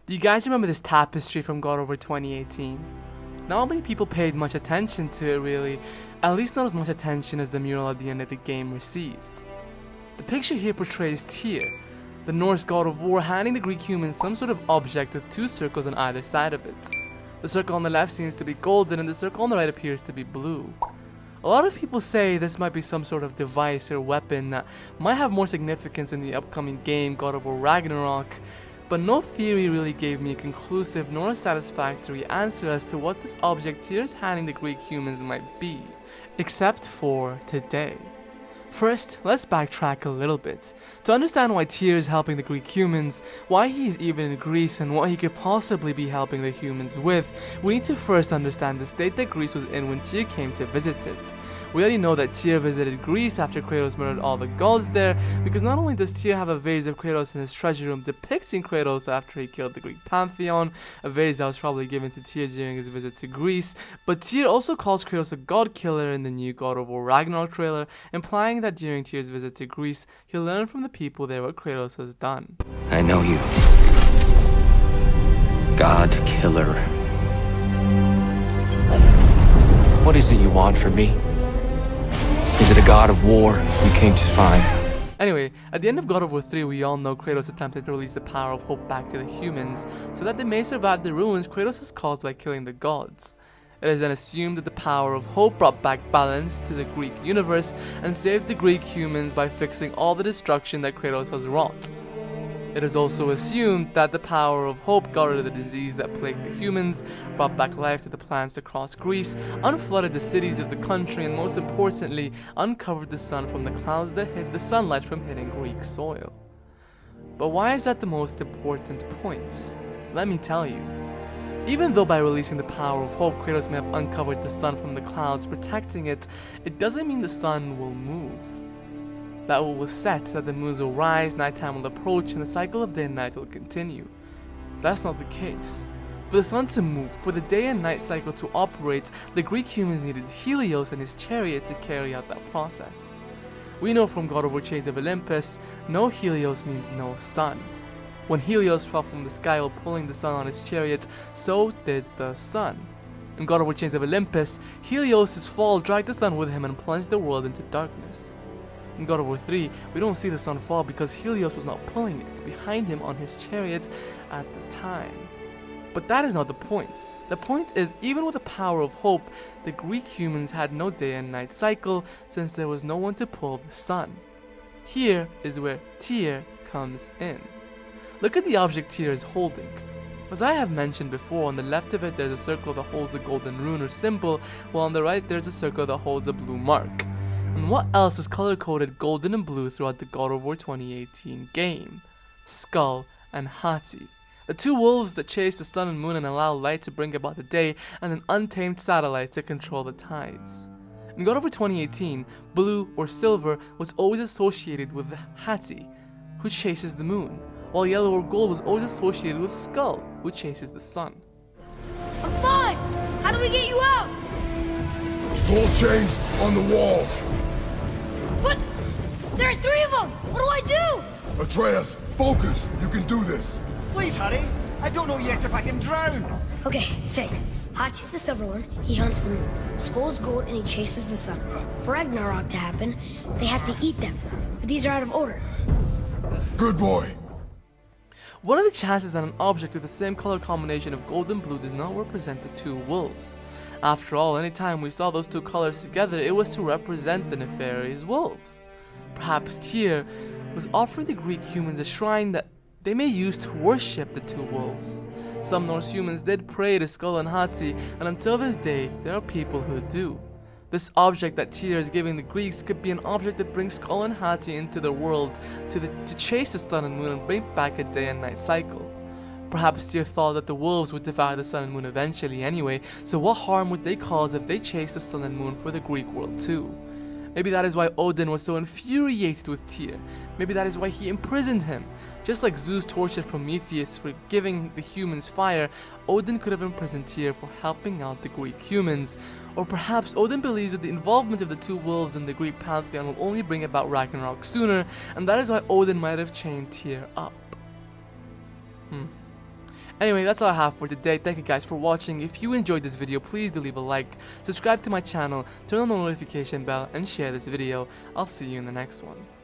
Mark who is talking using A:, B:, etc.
A: Do you guys remember this tapestry from God Over 2018? Not many people paid much attention to it really, at least not as much attention as the mural at the end of the game received. The picture here portrays Tyr, the Norse god of war, handing the Greek humans some sort of object with two circles on either side of it. The circle on the left seems to be golden and the circle on the right appears to be blue. A lot of people say this might be some sort of device or weapon that might have more significance in the upcoming game God of War Ragnarok, but no theory really gave me a conclusive nor a satisfactory answer as to what this object Tyr is handing the Greek humans might be, except for today. First, let's backtrack a little bit. To understand why Tyr is helping the Greek humans, why he is even in Greece, and what he could possibly be helping the humans with, we need to first understand the state that Greece was in when Tyr came to visit it. We already know that Tyr visited Greece after Kratos murdered all the gods there, because not only does Tyr have a vase of Kratos in his treasure room depicting Kratos after he killed the Greek pantheon, a vase that was probably given to Tyr during his visit to Greece, but Tyr also calls Kratos a god killer in the new God of War Ragnarok trailer, implying that during Tyr's visit to Greece, he learned from the people there what Kratos has done.
B: I know you. God killer. What is it you want from me? Is it a god of war you came to find?
A: Anyway, at the end of God of War 3, we all know Kratos attempted to release the power of hope back to the humans, so that they may survive the ruins Kratos has caused by killing the gods. It is then assumed that the power of hope brought back balance to the Greek universe and saved the Greek humans by fixing all the destruction that Kratos has wrought. It is also assumed that the power of hope got rid of the disease that plagued the humans, brought back life to the plants across Greece, unflooded the cities of the country, and most importantly, uncovered the sun from the clouds that hid the sunlight from hitting Greek soil. But why is that the most important point? Let me tell you. Even though by releasing the power of hope, Kratos may have uncovered the sun from the clouds, protecting it, it doesn't mean the sun will move. That will set, that the moons will rise, nighttime will approach, and the cycle of day and night will continue. That's not the case. For the sun to move, for the day and night cycle to operate, the Greek humans needed Helios and his chariot to carry out that process. We know from God of War Chains of Olympus, no Helios means no sun. When Helios fell from the sky while pulling the sun on his chariot, so did the sun. In God of War Chains of Olympus, Helios' fall dragged the sun with him and plunged the world into darkness. In God of War 3, we don't see the sun fall because Helios was not pulling it behind him on his chariot at the time. But that is not the point. The point is, even with the power of hope, the Greek humans had no day and night cycle since there was no one to pull the sun. Here is where Tyr comes in. Look at the object Tyr is holding. As I have mentioned before, on the left of it there's a circle that holds the golden rune or symbol, while on the right there's a circle that holds a blue mark. And what else is color-coded golden and blue throughout the God of War 2018 game? Skull and Hati. The two wolves that chase the sun and moon and allow light to bring about the day, and an untamed satellite to control the tides. In God of War 2018, blue or silver was always associated with the Hati, who chases the moon, while yellow or gold was always associated with Skull, who chases the sun.
C: I'm fine! How do we get you out?
D: Gold chains on the wall.
C: But there are three of them! What do I do?
D: Atreus, focus. You can do this.
E: Please hurry. I don't know yet if I can drown.
C: Okay, think. Hati's the silver one, he hunts the moon. Skull's gold and he chases the sun. For Ragnarok to happen, they have to eat them. But these are out of order.
D: Good boy.
A: What are the chances that an object with the same color combination of gold and blue does not represent the two wolves? After all, anytime we saw those two colors together, it was to represent the nefarious wolves. Perhaps Tyr was offering the Greek humans a shrine that they may use to worship the two wolves. Some Norse humans did pray to Skull and Hati, and until this day, there are people who do. This object that Tyr is giving the Greeks could be an object that brings Skull and Hati into the world to chase the sun and moon and bring back a day and night cycle. Perhaps Tyr thought that the wolves would devour the sun and moon eventually anyway, so what harm would they cause if they chased the sun and moon for the Greek world too? Maybe that is why Odin was so infuriated with Tyr. Maybe that is why he imprisoned him. Just like Zeus tortured Prometheus for giving the humans fire, Odin could have imprisoned Tyr for helping out the Greek humans. Or perhaps Odin believes that the involvement of the two wolves in the Greek pantheon will only bring about Ragnarok sooner, and that is why Odin might have chained Tyr up. Anyway, that's all I have for today. Thank you guys for watching. If you enjoyed this video, please do leave a like, subscribe to my channel, turn on the notification bell, and share this video. I'll see you in the next one.